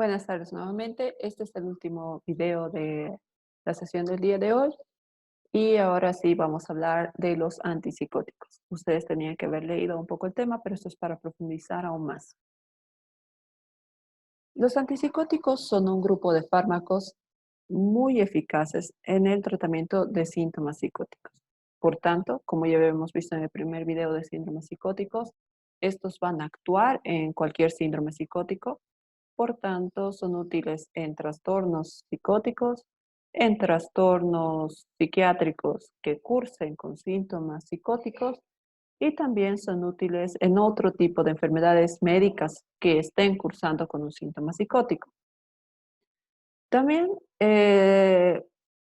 Buenas tardes nuevamente. Este es el último video de la sesión del día de hoy y ahora sí vamos a hablar de los antipsicóticos. Ustedes tenían que haber leído un poco el tema, pero esto es para profundizar aún más. Los antipsicóticos son un grupo de fármacos muy eficaces en el tratamiento de síntomas psicóticos. Por tanto, como ya habíamos visto en el primer video de síndromes psicóticos, estos van a actuar en cualquier síndrome psicótico. Por tanto, son útiles en trastornos psicóticos, en trastornos psiquiátricos que cursen con síntomas psicóticos y también son útiles en otro tipo de enfermedades médicas que estén cursando con un síntoma psicótico. También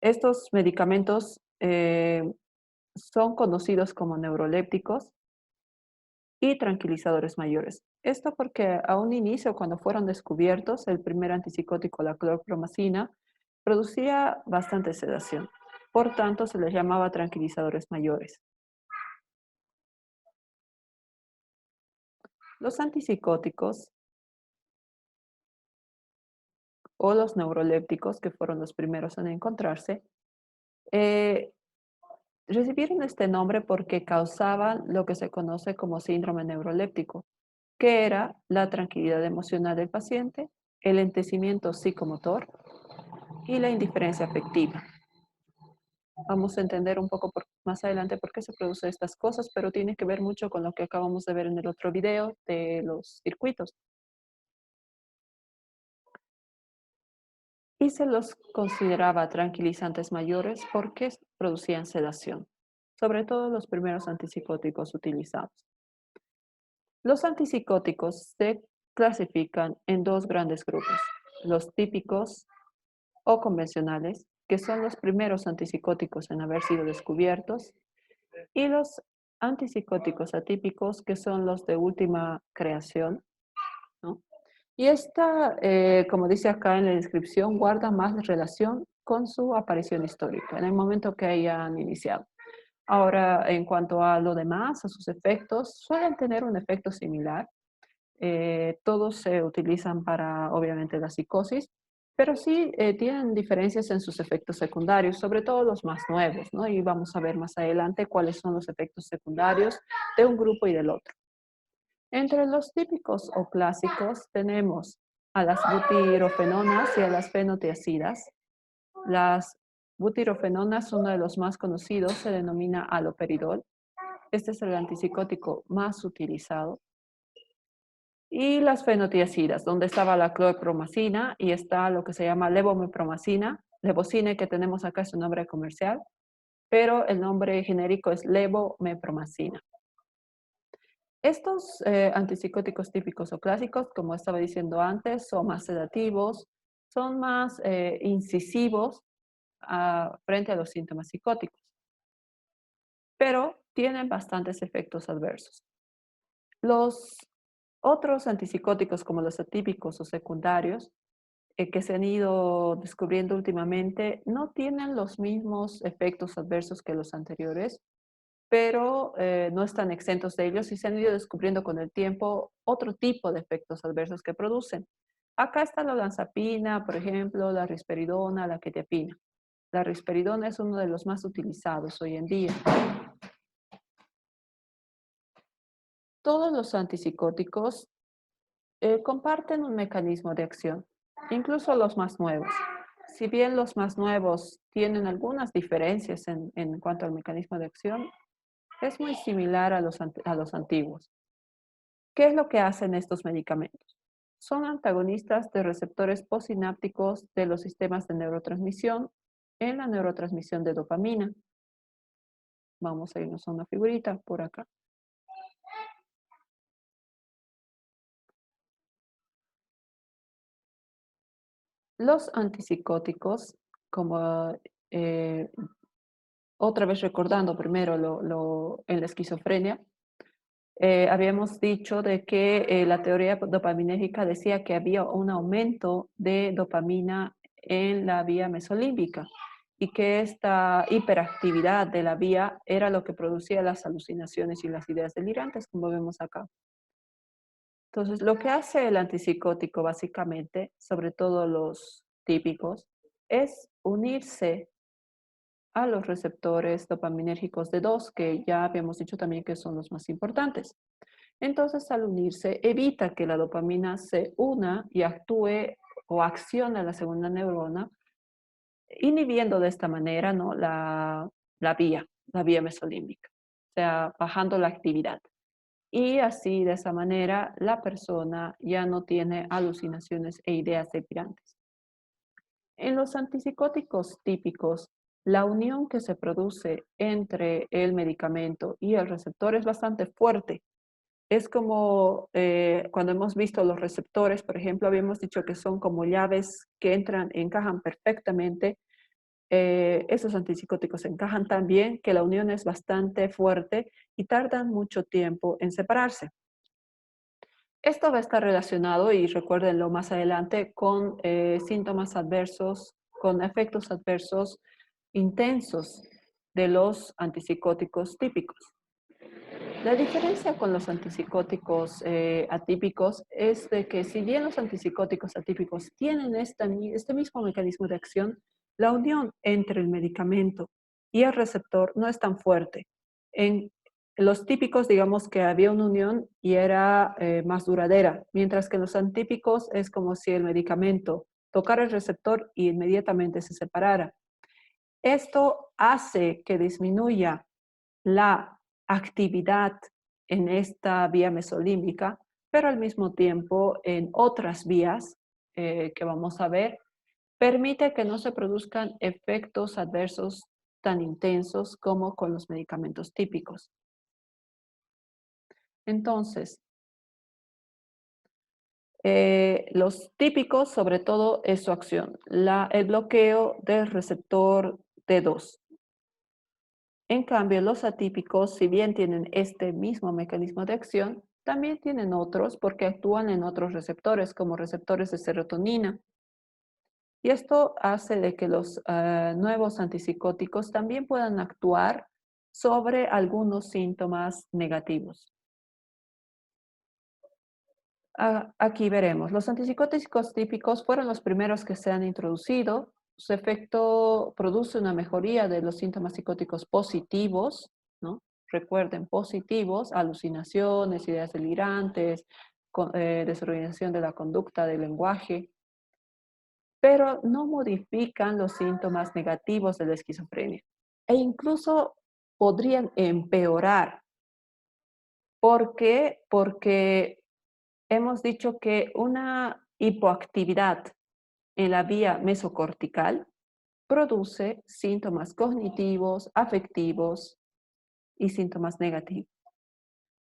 estos medicamentos son conocidos como neurolépticos y tranquilizadores mayores. Esto porque a un inicio, cuando fueron descubiertos, el primer antipsicótico, la clorpromacina, producía bastante sedación. Por tanto, se les llamaba tranquilizadores mayores. Los antipsicóticos o los neurolépticos, que fueron los primeros en encontrarse, eh, recibieron este nombre porque causaban lo que se conoce como síndrome neuroléptico, que era la tranquilidad emocional del paciente, el lentecimiento psicomotor y la indiferencia afectiva. Vamos a entender un poco más adelante por qué se producen estas cosas, pero tiene que ver mucho con lo que acabamos de ver en el otro video de los circuitos. Y se los consideraba tranquilizantes mayores porque producían sedación, sobre todo los primeros antipsicóticos utilizados. Los antipsicóticos se clasifican en dos grandes grupos, los típicos o convencionales, que son los primeros antipsicóticos en haber sido descubiertos, y los antipsicóticos atípicos, que son los de última creación, ¿no? Y esta, como dice acá en la descripción, guarda más relación con su aparición histórica, en el momento que hayan iniciado. Ahora, en cuanto a lo demás, a sus efectos, suelen tener un efecto similar. Todos se utilizan para, obviamente, la psicosis, pero sí tienen diferencias en sus efectos secundarios, sobre todo los más nuevos, ¿no? Y vamos a ver más adelante cuáles son los efectos secundarios de un grupo y del otro. Entre los típicos o clásicos tenemos a las butirofenonas y a las fenotiacidas. Las butirofenonas, uno de los más conocidos, se denomina haloperidol. Este es el antipsicótico más utilizado. Y las fenotiacidas, donde estaba la clorpromacina y está lo que se llama levomepromacina. Levocine, que tenemos acá, es su nombre comercial, pero el nombre genérico es levomepromacina. Estos antipsicóticos típicos o clásicos, como estaba diciendo antes, son más sedativos, son más incisivos frente a los síntomas psicóticos, pero tienen bastantes efectos adversos. Los otros antipsicóticos, como los atípicos o secundarios, que se han ido descubriendo últimamente, no tienen los mismos efectos adversos que los anteriores, pero no están exentos de ellos y se han ido descubriendo con el tiempo otro tipo de efectos adversos que producen. Acá está la olanzapina, por ejemplo, la risperidona, la quetiapina. La risperidona es uno de los más utilizados hoy en día. Todos los antipsicóticos comparten un mecanismo de acción, incluso los más nuevos. Si bien los más nuevos tienen algunas diferencias en cuanto al mecanismo de acción, es muy similar a los antiguos. ¿Qué es lo que hacen estos medicamentos? Son antagonistas de receptores postsinápticos de los sistemas de neurotransmisión en la neurotransmisión de dopamina. Vamos a irnos a una figurita por acá. Los antipsicóticos, como eh, otra vez recordando primero en la esquizofrenia, habíamos dicho de que la teoría dopaminérgica decía que había un aumento de dopamina en la vía mesolímbica y que esta hiperactividad de la vía era lo que producía las alucinaciones y las ideas delirantes, como vemos acá. Entonces, lo que hace el antipsicótico básicamente, sobre todo los típicos, es unirse a los receptores dopaminérgicos de 2, que ya habíamos dicho también que son los más importantes. Entonces, al unirse, evita que la dopamina se una y actúe o accione a la segunda neurona, inhibiendo de esta manera, ¿no? La vía mesolímbica, o sea, bajando la actividad. Y así, de esa manera, la persona ya no tiene alucinaciones e ideas delirantes. En los antipsicóticos típicos, la unión que se produce entre el medicamento y el receptor es bastante fuerte. Es como cuando hemos visto los receptores, por ejemplo, habíamos dicho que son como llaves que entran, encajan perfectamente. Esos antipsicóticos encajan tan bien que la unión es bastante fuerte y tardan mucho tiempo en separarse. Esto va a estar relacionado, y recuérdenlo más adelante, con síntomas adversos, con efectos adversos intensos de los antipsicóticos típicos. La diferencia con los antipsicóticos atípicos es de que si bien los antipsicóticos atípicos tienen este mismo mecanismo de acción, la unión entre el medicamento y el receptor no es tan fuerte. En los típicos, digamos que había una unión y era más duradera, mientras que en los atípicos es como si el medicamento tocara el receptor y inmediatamente se separara. Esto hace que disminuya la actividad en esta vía mesolímbica, pero al mismo tiempo en otras vías que vamos a ver, permite que no se produzcan efectos adversos tan intensos como con los medicamentos típicos. Entonces, los típicos, sobre todo, es su acción, el bloqueo del receptor D2. En cambio, los atípicos, si bien tienen este mismo mecanismo de acción, también tienen otros porque actúan en otros receptores, como receptores de serotonina. Y esto hace de que los nuevos antipsicóticos también puedan actuar sobre algunos síntomas negativos. Aquí veremos, los antipsicóticos típicos fueron los primeros que se han introducido. Su efecto produce una mejoría de los síntomas psicóticos positivos, ¿no? Recuerden, positivos, alucinaciones, ideas delirantes, desorganización de la conducta, del lenguaje, pero no modifican los síntomas negativos de la esquizofrenia. E incluso podrían empeorar. ¿Por qué? Porque hemos dicho que una hipoactividad en la vía mesocortical produce síntomas cognitivos, afectivos y síntomas negativos.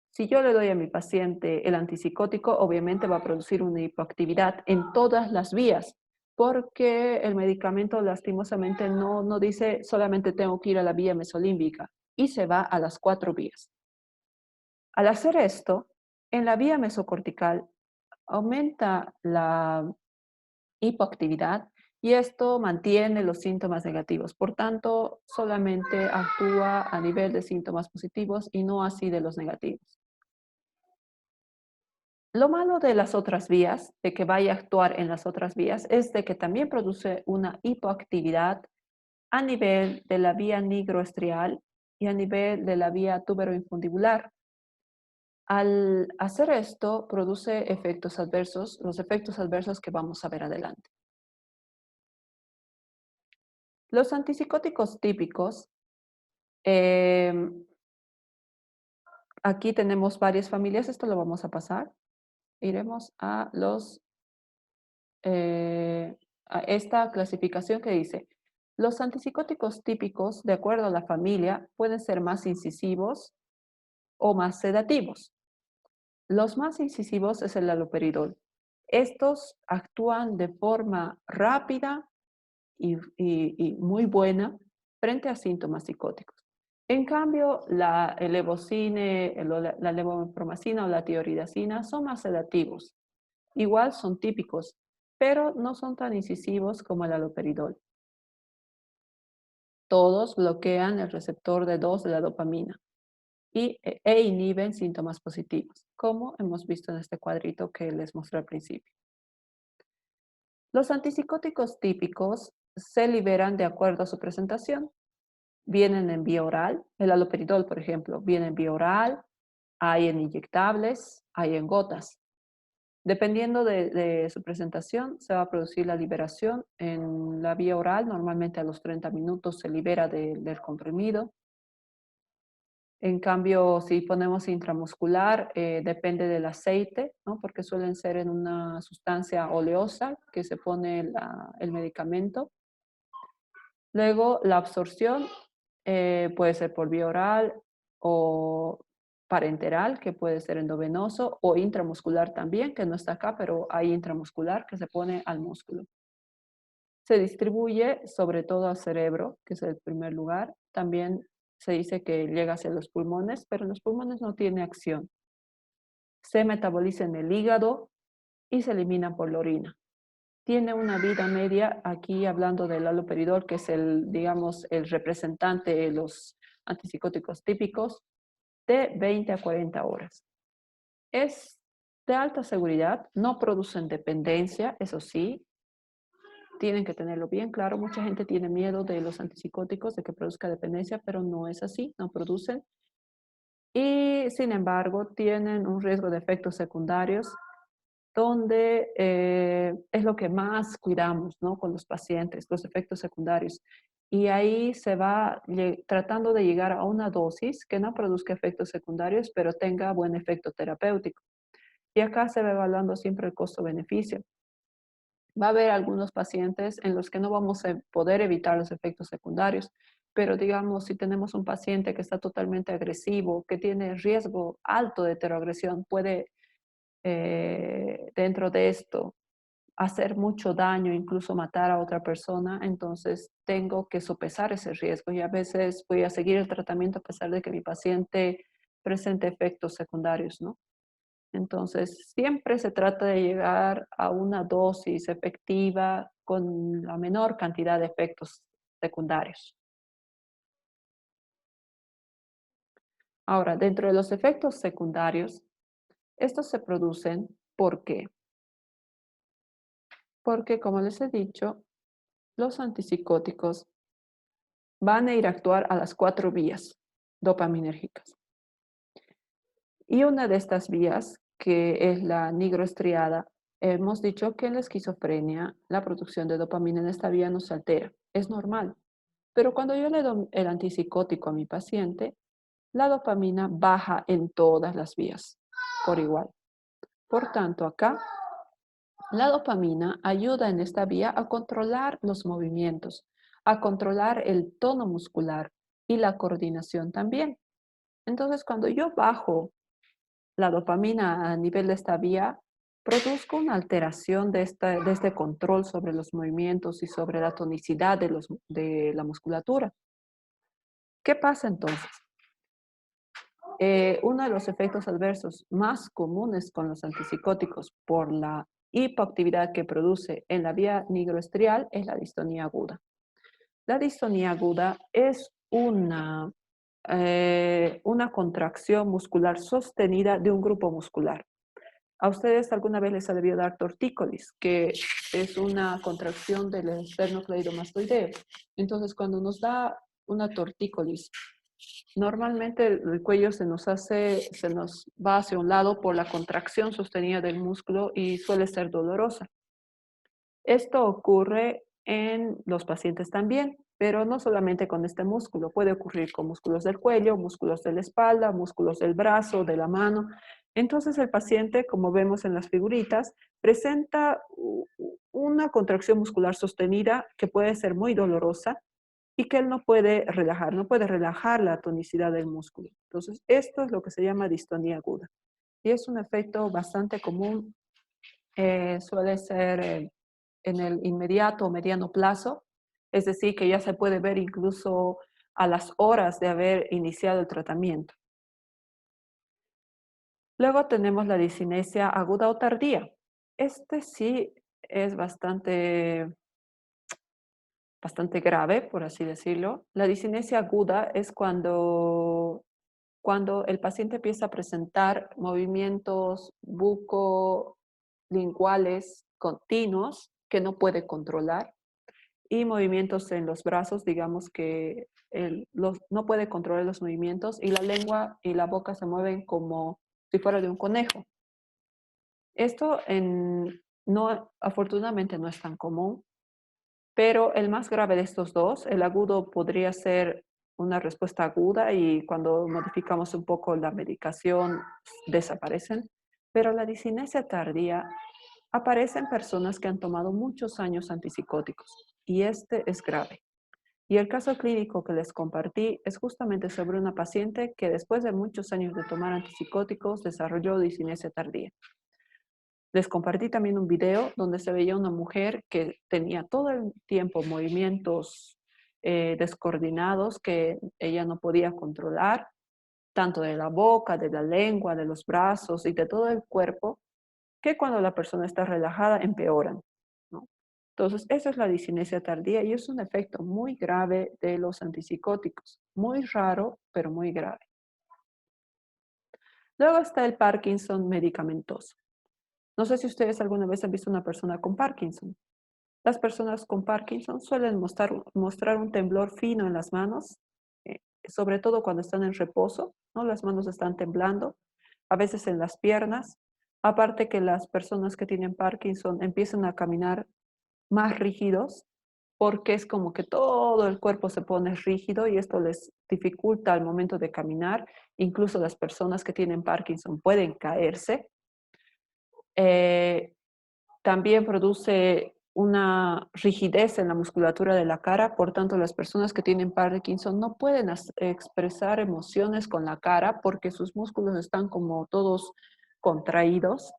Si yo le doy a mi paciente el antipsicótico, obviamente va a producir una hipoactividad en todas las vías, porque el medicamento lastimosamente no dice solamente tengo que ir a la vía mesolímbica y se va a las 4 vías. Al hacer esto, en la vía mesocortical aumenta la hipoactividad y esto mantiene los síntomas negativos. Por tanto, solamente actúa a nivel de síntomas positivos y no así de los negativos. Lo malo de las otras vías, de que vaya a actuar en las otras vías, es de que también produce una hipoactividad a nivel de la vía nigroestrial y a nivel de la vía tuberoinfundibular. Al hacer esto, produce efectos adversos, los efectos adversos que vamos a ver adelante. Los antipsicóticos típicos, aquí tenemos varias familias, esto lo vamos a pasar. Iremos a a esta clasificación que dice, los antipsicóticos típicos, de acuerdo a la familia, pueden ser más incisivos o más sedativos. Los más incisivos es el haloperidol. Estos actúan de forma rápida y muy buena frente a síntomas psicóticos. En cambio, el levocine, la levopromacina o la tioridazina son más sedativos. Igual son típicos, pero no son tan incisivos como el haloperidol. Todos bloquean el receptor D2 de la dopamina e inhiben síntomas positivos, como hemos visto en este cuadrito que les mostré al principio. Los antipsicóticos típicos se liberan de acuerdo a su presentación. Vienen en vía oral, el haloperidol, por ejemplo, viene en vía oral, hay en inyectables, hay en gotas. Dependiendo de su presentación, se va a producir la liberación en la vía oral, normalmente a los 30 minutos se libera del comprimido. En cambio, si ponemos intramuscular, depende del aceite, ¿no? Porque suelen ser en una sustancia oleosa que se pone el medicamento. Luego, la absorción puede ser por vía oral o parenteral, que puede ser endovenoso, o intramuscular también, que no está acá, pero hay intramuscular que se pone al músculo. Se distribuye sobre todo al cerebro, que es el primer lugar. También se dice que llega hacia los pulmones, pero en los pulmones no tiene acción. Se metaboliza en el hígado y se elimina por la orina. Tiene una vida media, aquí hablando del haloperidol, que es digamos, el representante de los antipsicóticos típicos, de 20 a 40 horas. Es de alta seguridad, no producen dependencia, eso sí, tienen que tenerlo bien claro. Mucha gente tiene miedo de los antipsicóticos, de que produzca dependencia, pero no es así, no producen. Y sin embargo, tienen un riesgo de efectos secundarios donde es lo que más cuidamos, ¿no? Con los pacientes, los efectos secundarios. Y ahí se va tratando de llegar a una dosis que no produzca efectos secundarios, pero tenga buen efecto terapéutico. Y acá se va evaluando siempre el costo-beneficio. Va a haber algunos pacientes en los que no vamos a poder evitar los efectos secundarios, pero digamos, si tenemos un paciente que está totalmente agresivo, que tiene riesgo alto de heteroagresión, puede dentro de esto hacer mucho daño, incluso matar a otra persona, entonces tengo que sopesar ese riesgo y a veces voy a seguir el tratamiento a pesar de que mi paciente presente efectos secundarios, ¿no? Entonces, siempre se trata de llegar a una dosis efectiva con la menor cantidad de efectos secundarios. Ahora, dentro de los efectos secundarios, estos se producen ¿por qué? Porque, como les he dicho, los antipsicóticos van a ir a actuar a las 4 vías dopaminérgicas. Y una de estas vías, que es la nigroestriada, hemos dicho que en la esquizofrenia la producción de dopamina en esta vía no se altera, es normal. Pero cuando yo le doy el antipsicótico a mi paciente, la dopamina baja en todas las vías por igual. Por tanto, acá la dopamina ayuda en esta vía a controlar los movimientos, a controlar el tono muscular y la coordinación también. Entonces, cuando yo bajo la dopamina a nivel de esta vía, produzco una alteración de este control sobre los movimientos y sobre la tonicidad de la musculatura. ¿Qué pasa entonces? Uno de los efectos adversos más comunes con los antipsicóticos por la hipoactividad que produce en la vía nigroestrial es la distonía aguda. La distonía aguda es una contracción muscular sostenida de un grupo muscular. A ustedes alguna vez les ha debido dar tortícolis, que es una contracción del esternocleidomastoideo. Entonces, cuando nos da una tortícolis, normalmente el cuello se nos va hacia un lado por la contracción sostenida del músculo y suele ser dolorosa. Esto ocurre en los pacientes también, pero no solamente con este músculo, puede ocurrir con músculos del cuello, músculos de la espalda, músculos del brazo, de la mano. Entonces el paciente, como vemos en las figuritas, presenta una contracción muscular sostenida que puede ser muy dolorosa y que él no puede relajar la tonicidad del músculo. Entonces, esto es lo que se llama distonía aguda. Y es un efecto bastante común, suele ser en el inmediato o mediano plazo, es decir, que ya se puede ver incluso a las horas de haber iniciado el tratamiento. Luego tenemos la discinesia aguda o tardía. Este sí es bastante grave, por así decirlo. La discinesia aguda es cuando cuando el paciente empieza a presentar movimientos bucolinguales continuos que no puede controlar y movimientos en los brazos, digamos que no puede controlar los movimientos y la lengua y la boca se mueven como si fuera de un conejo. Esto no, afortunadamente no es tan común, pero el más grave de estos dos, el agudo podría ser una respuesta aguda y cuando modificamos un poco la medicación desaparecen, pero la discinesia tardía aparece en personas que han tomado muchos años antipsicóticos y este es grave. Y el caso clínico que les compartí es justamente sobre una paciente que después de muchos años de tomar antipsicóticos desarrolló discinesia tardía. Les compartí también un video donde se veía una mujer que tenía todo el tiempo movimientos descoordinados que ella no podía controlar, tanto de la boca, de la lengua, de los brazos y de todo el cuerpo, que cuando la persona está relajada empeoran, ¿no? Entonces, esa es la discinesia tardía y es un efecto muy grave de los antipsicóticos. Muy raro, pero muy grave. Luego está el Parkinson medicamentoso. No sé si ustedes alguna vez han visto una persona con Parkinson. Las personas con Parkinson suelen mostrar un temblor fino en las manos, sobre todo cuando están en reposo, ¿no? Las manos están temblando, a veces en las piernas. Aparte que las personas que tienen Parkinson empiezan a caminar más rígidos, porque es como que todo el cuerpo se pone rígido y esto les dificulta al momento de caminar. Incluso las personas que tienen Parkinson pueden caerse. Eh, También produce una rigidez en la musculatura de la cara, por tanto las personas que tienen Parkinson no pueden expresar emociones con la cara porque sus músculos están como todos contraídos.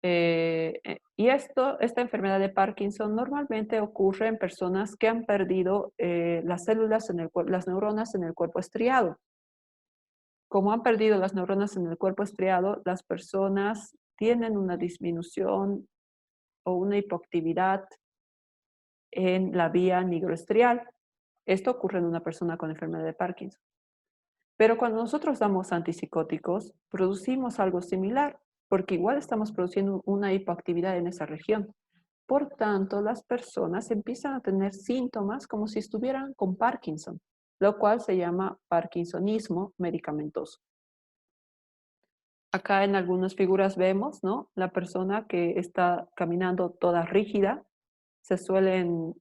Y esta enfermedad de Parkinson normalmente ocurre en personas que han perdido las células las neuronas en el cuerpo estriado. Como han perdido las neuronas en el cuerpo estriado, las personas tienen una disminución o una hipoactividad en la vía nigroestrial. Esto ocurre en una persona con enfermedad de Parkinson. Pero cuando nosotros damos antipsicóticos, producimos algo similar, porque igual estamos produciendo una hipoactividad en esa región. Por tanto, las personas empiezan a tener síntomas como si estuvieran con Parkinson, lo cual se llama parkinsonismo medicamentoso. Acá en algunas figuras vemos, ¿no? La persona que está caminando toda rígida, se suelen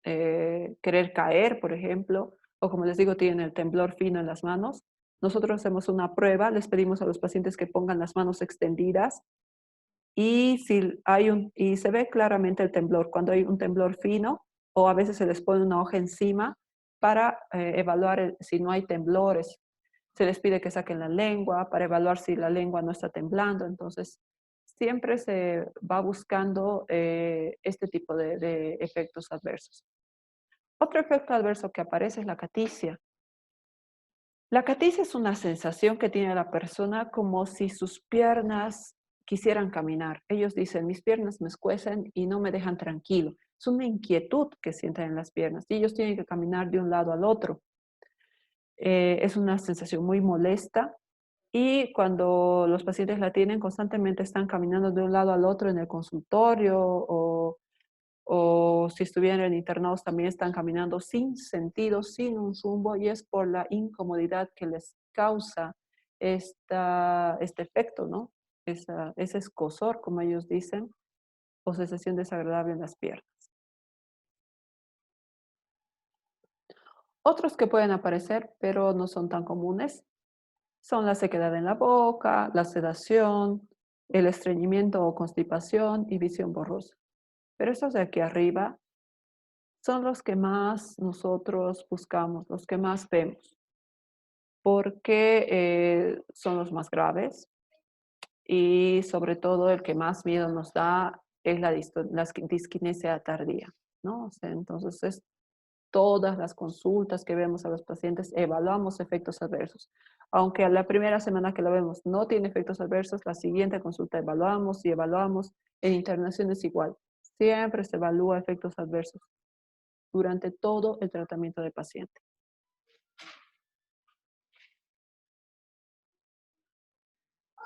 querer caer, por ejemplo, o como les digo, tienen el temblor fino en las manos. Nosotros hacemos una prueba, les pedimos a los pacientes que pongan las manos extendidas y, y se ve claramente el temblor. Cuando hay un temblor fino, o a veces se les pone una hoja encima para evaluar si no hay temblores. Se les pide que saquen la lengua para evaluar si la lengua no está temblando. Entonces, siempre se va buscando este tipo de efectos adversos. Otro efecto adverso que aparece es la caticia. La caticia es una sensación que tiene la persona como si sus piernas quisieran caminar. Ellos dicen, mis piernas me escuecen y no me dejan tranquilo. Es una inquietud que sienten en las piernas y ellos tienen que caminar de un lado al otro. Es una sensación muy molesta y cuando los pacientes la tienen, constantemente están caminando de un lado al otro en el consultorio o si estuvieran internados también están caminando sin sentido, sin un rumbo, y es por la incomodidad que les causa este efecto, ¿no? Ese escozor, como ellos dicen, o sensación desagradable en las piernas. Otros que pueden aparecer, pero no son tan comunes, son la sequedad en la boca, la sedación, el estreñimiento o constipación y visión borrosa. Pero estos de aquí arriba son los que más nosotros buscamos, los que más vemos, porque son los más graves y sobre todo el que más miedo nos da es la disquinesia tardía, ¿no? O sea, entonces es todas las consultas que vemos a los pacientes, evaluamos efectos adversos. Aunque a la primera semana que lo vemos no tiene efectos adversos, la siguiente consulta evaluamos y evaluamos. En internación es igual. Siempre se evalúa efectos adversos durante todo el tratamiento del paciente.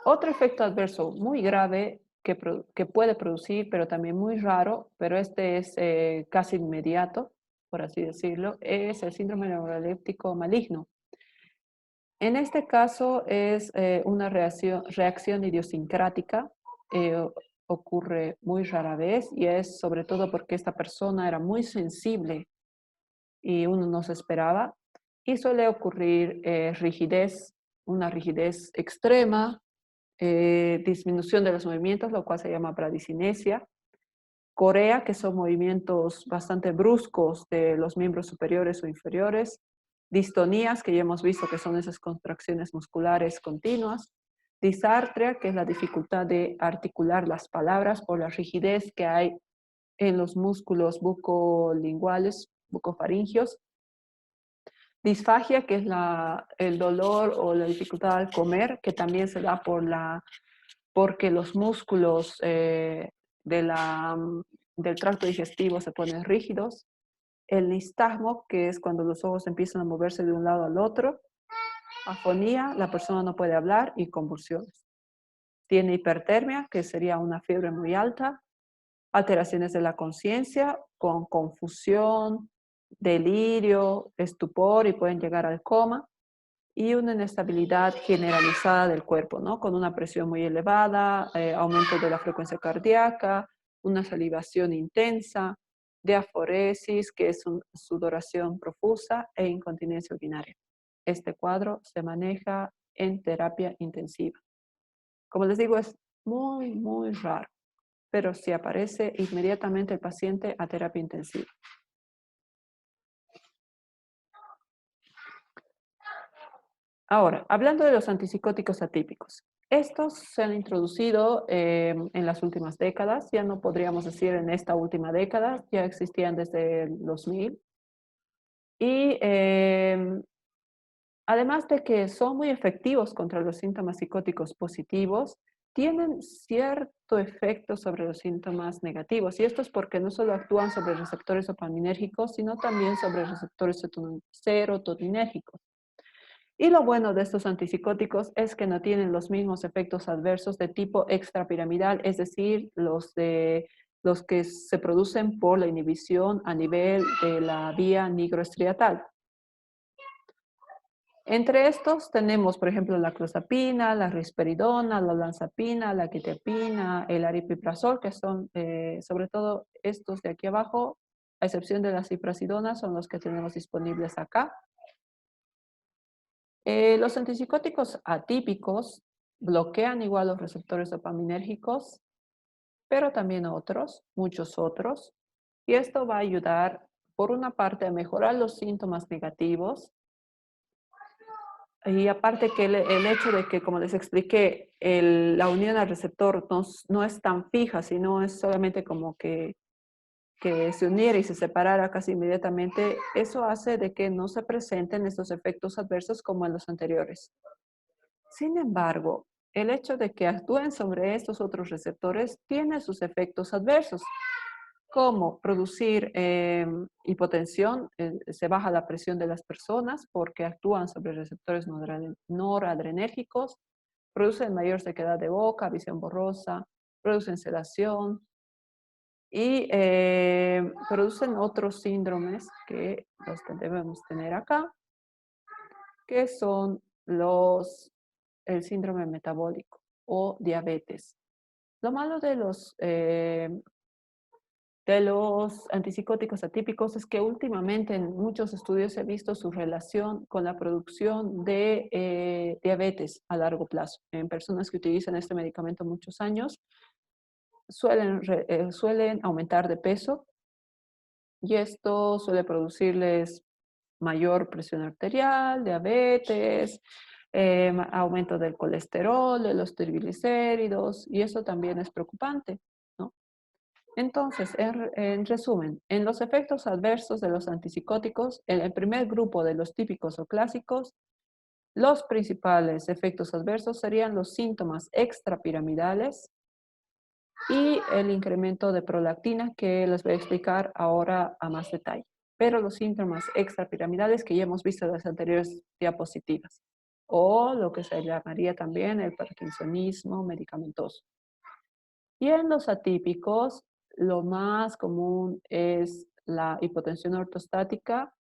Otro efecto adverso muy grave que puede producir, pero también muy raro, pero este es casi inmediato, por así decirlo, es el síndrome neuroléptico maligno. En este caso es una reacción idiosincrática, ocurre muy rara vez y es sobre todo porque esta persona era muy sensible y uno no se esperaba y suele ocurrir rigidez, una rigidez extrema, disminución de los movimientos, lo cual se llama bradicinesia, corea, que son movimientos bastante bruscos de los miembros superiores o inferiores, distonías, que ya hemos visto que son esas contracciones musculares continuas, disartria, que es la dificultad de articular las palabras por la rigidez que hay en los músculos bucolinguales, bucofaringios, disfagia, que es el dolor o la dificultad al comer, que también se da porque los músculos del tracto digestivo se ponen rígidos. El nistagmo, que es cuando los ojos empiezan a moverse de un lado al otro. Afonía, la persona no puede hablar y convulsiones. Tiene hipertermia, que sería una fiebre muy alta. Alteraciones de la conciencia con confusión, delirio, estupor y pueden llegar al coma y una inestabilidad generalizada del cuerpo, ¿no? Con una presión muy elevada, aumento de la frecuencia cardíaca, una salivación intensa, diaforesis, que es sudoración profusa, e incontinencia urinaria. Este cuadro se maneja en terapia intensiva. Como les digo, es muy, muy raro, pero si aparece inmediatamente el paciente a terapia intensiva. Ahora, hablando de los antipsicóticos atípicos, estos se han introducido en las últimas décadas, ya no podríamos decir en esta última década, ya existían desde el 2000. Y además de que son muy efectivos contra los síntomas psicóticos positivos, tienen cierto efecto sobre los síntomas negativos. Y esto es porque no solo actúan sobre receptores dopaminérgicos, sino también sobre receptores serotoninérgicos. Y lo bueno de estos antipsicóticos es que no tienen los mismos efectos adversos de tipo extrapiramidal, es decir, los que se producen por la inhibición a nivel de la vía nigroestriatal. Entre estos tenemos, por ejemplo, la clozapina, la risperidona, la olanzapina, la quetiapina, el aripiprazol, que son sobre todo estos de aquí abajo, a excepción de la ciprasidona, son los que tenemos disponibles acá. Los antipsicóticos atípicos bloquean igual los receptores dopaminérgicos, pero también otros, muchos otros, y esto va a ayudar, por una parte, a mejorar los síntomas negativos, y aparte que el hecho de que, como les expliqué, la unión al receptor no es tan fija, sino es solamente como que se uniera y se separara casi inmediatamente, eso hace de que no se presenten estos efectos adversos como en los anteriores. Sin embargo, el hecho de que actúen sobre estos otros receptores tiene sus efectos adversos, como producir hipotensión, se baja la presión de las personas porque actúan sobre receptores noradrenérgicos, producen mayor sequedad de boca, visión borrosa, producen sedación y producen otros síndromes que los que debemos tener acá, que son el síndrome metabólico o diabetes. Lo malo de los antipsicóticos atípicos es que últimamente en muchos estudios se ha visto su relación con la producción de diabetes a largo plazo. En personas que utilizan este medicamento muchos años, suelen aumentar de peso y esto suele producirles mayor presión arterial, diabetes, aumento del colesterol, de los triglicéridos, y eso también es preocupante, ¿no? Entonces, en resumen, en los efectos adversos de los antipsicóticos, en el primer grupo de los típicos o clásicos, los principales efectos adversos serían los síntomas extrapiramidales y el incremento de prolactina, que les voy a explicar ahora a más detalle. Pero los síntomas extrapiramidales que ya hemos visto en las anteriores diapositivas. o lo que se llamaría también el parkinsonismo medicamentoso. Y en los atípicos, lo más común es la hipotensión ortostática,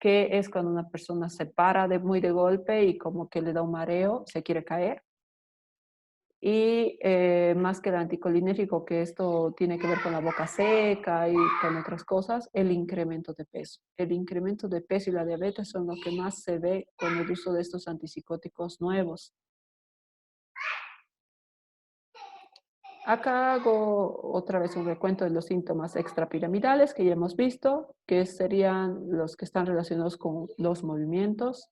que es cuando una persona se para muy de golpe y como que le da un mareo, se quiere caer. Y más que el anticolinérgico, que esto tiene que ver con la boca seca y con otras cosas, el incremento de peso. El incremento de peso y la diabetes son lo que más se ve con el uso de estos antipsicóticos nuevos. Acá hago otra vez un recuento de los síntomas extrapiramidales que ya hemos visto, que serían los que están relacionados con los movimientos,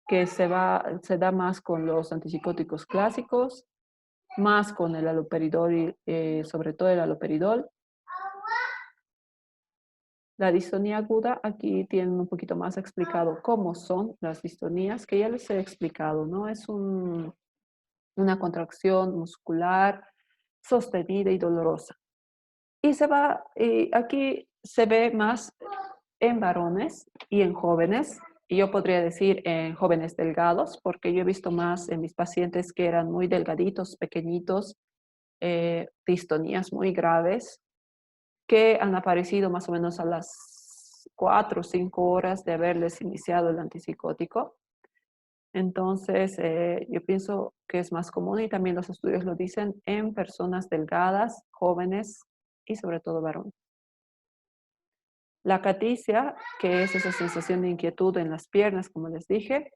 que se da más con los antipsicóticos clásicos, más con el haloperidol y sobre todo el haloperidol. La distonía aguda, aquí tienen un poquito más explicado cómo son las distonías, que ya les he explicado, ¿no? Es una contracción muscular sostenida y dolorosa. Y aquí se ve más en varones y en jóvenes, y yo podría decir en jóvenes delgados, porque yo he visto más en mis pacientes que eran muy delgaditos, pequeñitos, distonías muy graves, que han aparecido más o menos a las 4 o 5 horas de haberles iniciado el antipsicótico. Entonces, yo pienso que es más común y también los estudios lo dicen en personas delgadas, jóvenes y sobre todo varones. La caticia, que es esa sensación de inquietud en las piernas, como les dije,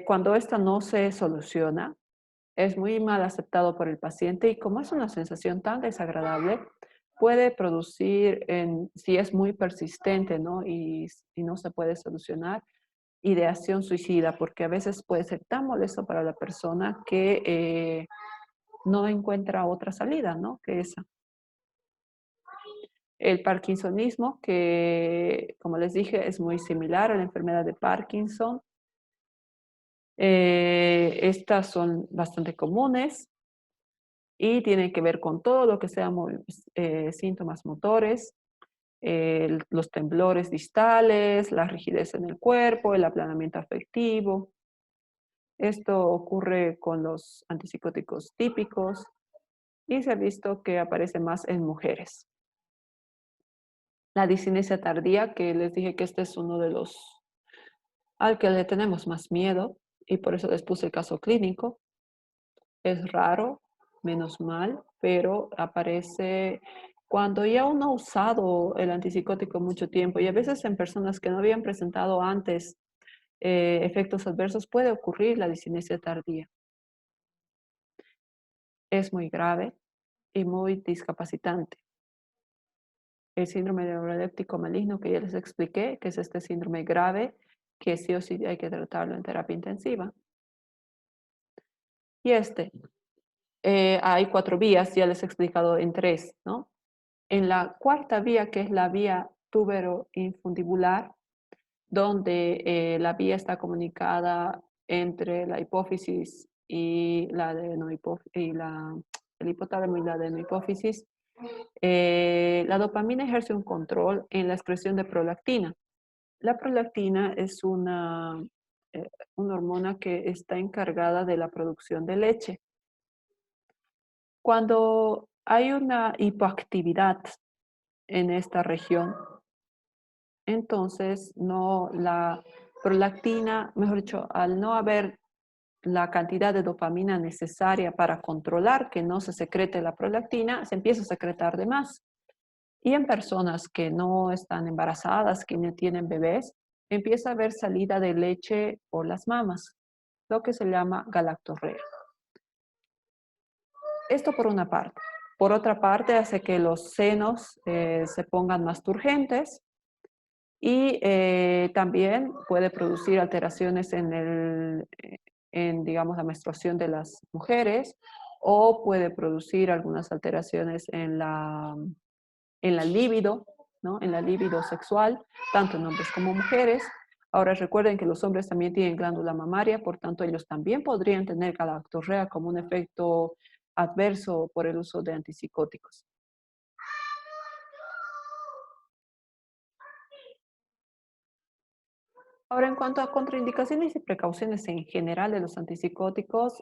cuando esta no se soluciona, es muy mal aceptado por el paciente y como es una sensación tan desagradable, puede producir, si es muy persistente, ¿no? Y no se puede solucionar, ideación suicida, porque a veces puede ser tan molesto para la persona que no encuentra otra salida, ¿no? Que esa. El parkinsonismo, que como les dije, es muy similar a la enfermedad de Parkinson. Estas son bastante comunes y tienen que ver con todo lo que sean síntomas motores, los temblores distales, la rigidez en el cuerpo, el aplanamiento afectivo. Esto ocurre con los antipsicóticos típicos y se ha visto que aparece más en mujeres. La discinesia tardía, que les dije que este es uno de los al que le tenemos más miedo y por eso les puse el caso clínico. Es raro, menos mal, pero aparece cuando ya uno ha usado el antipsicótico mucho tiempo y a veces en personas que no habían presentado antes efectos adversos puede ocurrir la discinesia tardía. Es muy grave y muy discapacitante. El síndrome neuroleptíco maligno que ya les expliqué, que es este síndrome grave, que sí o sí hay que tratarlo en terapia intensiva. Y hay 4 vías, ya les he explicado en 3, ¿no? En la cuarta vía, que es la vía túbero-infundibular, donde la vía está comunicada entre la hipófisis y el hipotálamo y la adenohipófisis, la dopamina ejerce un control en la expresión de prolactina. La prolactina es una hormona que está encargada de la producción de leche. Cuando hay una hipoactividad en esta región, entonces la prolactina, mejor dicho, al no haber la cantidad de dopamina necesaria para controlar que no se secrete la prolactina, se empieza a secretar de más. Y en personas que no están embarazadas, que no tienen bebés, empieza a haber salida de leche por las mamas, lo que se llama galactorrea. Esto por una parte. Por otra parte, hace que los senos se pongan más turgentes y también puede producir alteraciones digamos, la menstruación de las mujeres o puede producir algunas alteraciones en la libido, ¿no? En la libido sexual, tanto en hombres como mujeres. Ahora recuerden que los hombres también tienen glándula mamaria, por tanto ellos también podrían tener galactorrea como un efecto adverso por el uso de antipsicóticos. Ahora, en cuanto a contraindicaciones y precauciones en general de los antipsicóticos,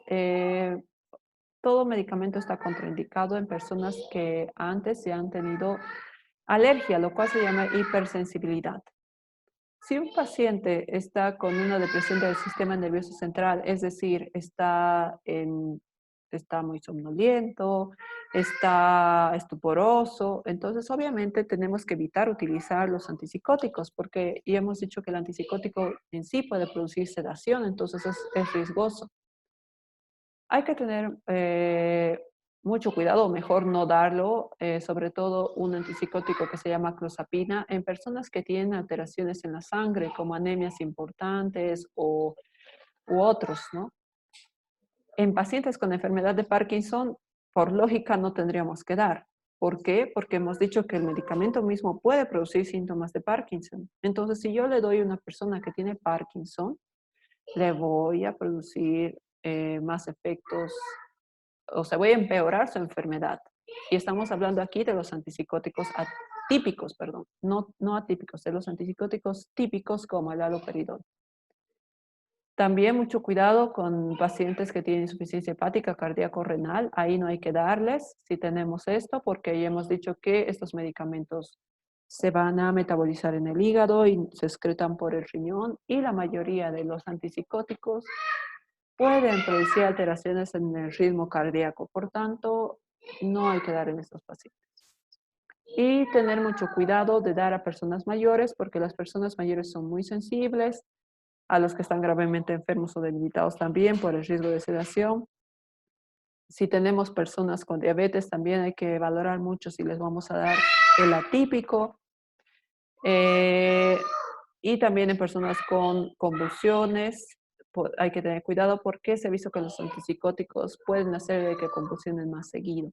todo medicamento está contraindicado en personas que antes se han tenido alergia, lo cual se llama hipersensibilidad. Si un paciente está con una depresión del sistema nervioso central, es decir, está muy somnoliento, está estuporoso, entonces obviamente tenemos que evitar utilizar los antipsicóticos porque ya hemos dicho que el antipsicótico en sí puede producir sedación, entonces es riesgoso. Hay que tener mucho cuidado, mejor no darlo, sobre todo un antipsicótico que se llama clozapina, en personas que tienen alteraciones en la sangre, como anemias importantes u otros, ¿no? En pacientes con enfermedad de Parkinson, por lógica no tendríamos que dar. ¿Por qué? Porque hemos dicho que el medicamento mismo puede producir síntomas de Parkinson. Entonces, si yo le doy a una persona que tiene Parkinson, le voy a producir más efectos, o sea, voy a empeorar su enfermedad. Y estamos hablando aquí de los antipsicóticos atípicos, perdón, no atípicos, de los antipsicóticos típicos como el haloperidol. También mucho cuidado con pacientes que tienen insuficiencia hepática cardíaco-renal. Ahí no hay que darles si tenemos esto, porque ya hemos dicho que estos medicamentos se van a metabolizar en el hígado y se excretan por el riñón. Y la mayoría de los antipsicóticos pueden producir alteraciones en el ritmo cardíaco. Por tanto, no hay que dar en estos pacientes. Y tener mucho cuidado de dar a personas mayores, porque las personas mayores son muy sensibles, a los que están gravemente enfermos o debilitados también por el riesgo de sedación. Si tenemos personas con diabetes, también hay que valorar mucho si les vamos a dar el atípico. Eh, y también en personas con convulsiones, hay que tener cuidado porque se ha visto que los antipsicóticos pueden hacer de que convulsionen más seguido.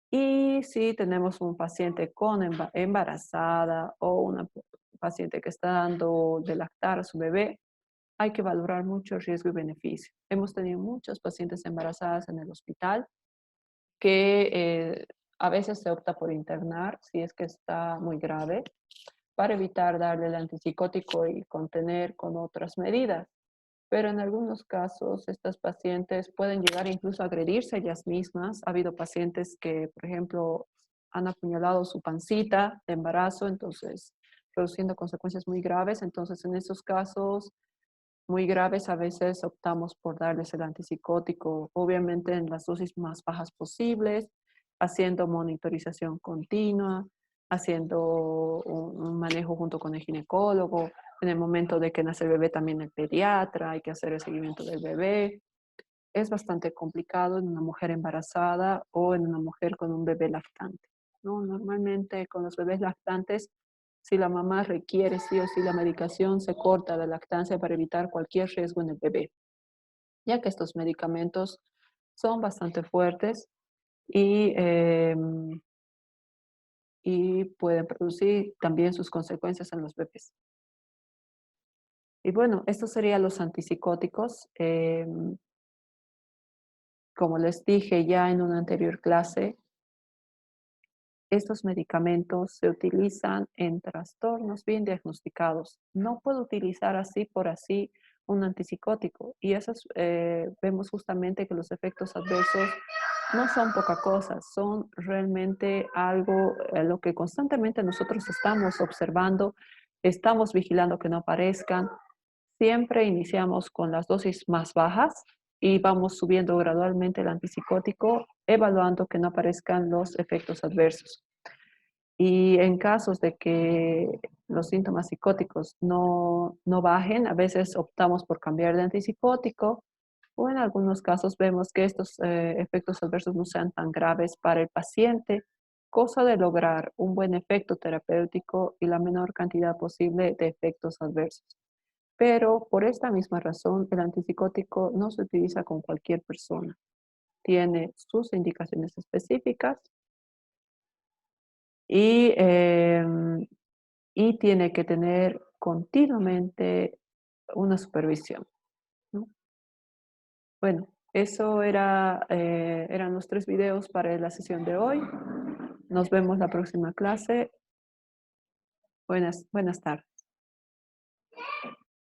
Y si tenemos un paciente con embarazada o una paciente que está dando de lactar a su bebé, hay que valorar mucho el riesgo y beneficio. Hemos tenido muchas pacientes embarazadas en el hospital que a veces se opta por internar si es que está muy grave para evitar darle el antipsicótico y contener con otras medidas. Pero en algunos casos estas pacientes pueden llegar incluso a agredirse ellas mismas. Ha habido pacientes que, por ejemplo, han apuñalado su pancita de embarazo, entonces produciendo consecuencias muy graves. Entonces, en esos casos muy graves, a veces optamos por darles el antipsicótico, obviamente en las dosis más bajas posibles, haciendo monitorización continua, haciendo un manejo junto con el ginecólogo. En el momento de que nace el bebé, también el pediatra, hay que hacer el seguimiento del bebé. Es bastante complicado en una mujer embarazada o en una mujer con un bebé lactante, ¿no? Normalmente con los bebés lactantes, si la mamá requiere sí o sí la medicación, se corta la lactancia para evitar cualquier riesgo en el bebé, ya que estos medicamentos son bastante fuertes y, y pueden producir también sus consecuencias en los bebés. Y bueno, estos serían los antipsicóticos. Como les dije ya en una anterior clase, estos medicamentos se utilizan en trastornos bien diagnosticados. No puedo utilizar así por así un antipsicótico y vemos justamente que los efectos adversos no son poca cosa, son realmente algo lo que constantemente nosotros estamos observando, estamos vigilando que no aparezcan. Siempre iniciamos con las dosis más bajas y vamos subiendo gradualmente el antipsicótico, evaluando que no aparezcan los efectos adversos. Y en casos de que los síntomas psicóticos no bajen, a veces optamos por cambiar de antipsicótico o en algunos casos vemos que estos efectos adversos no sean tan graves para el paciente, cosa de lograr un buen efecto terapéutico y la menor cantidad posible de efectos adversos. Pero por esta misma razón, el antipsicótico no se utiliza con cualquier persona. Tiene sus indicaciones específicas y, y tiene que tener continuamente una supervisión, ¿no? Bueno, eso eran los 3 videos para la sesión de hoy. Nos vemos la próxima clase. Buenas tardes.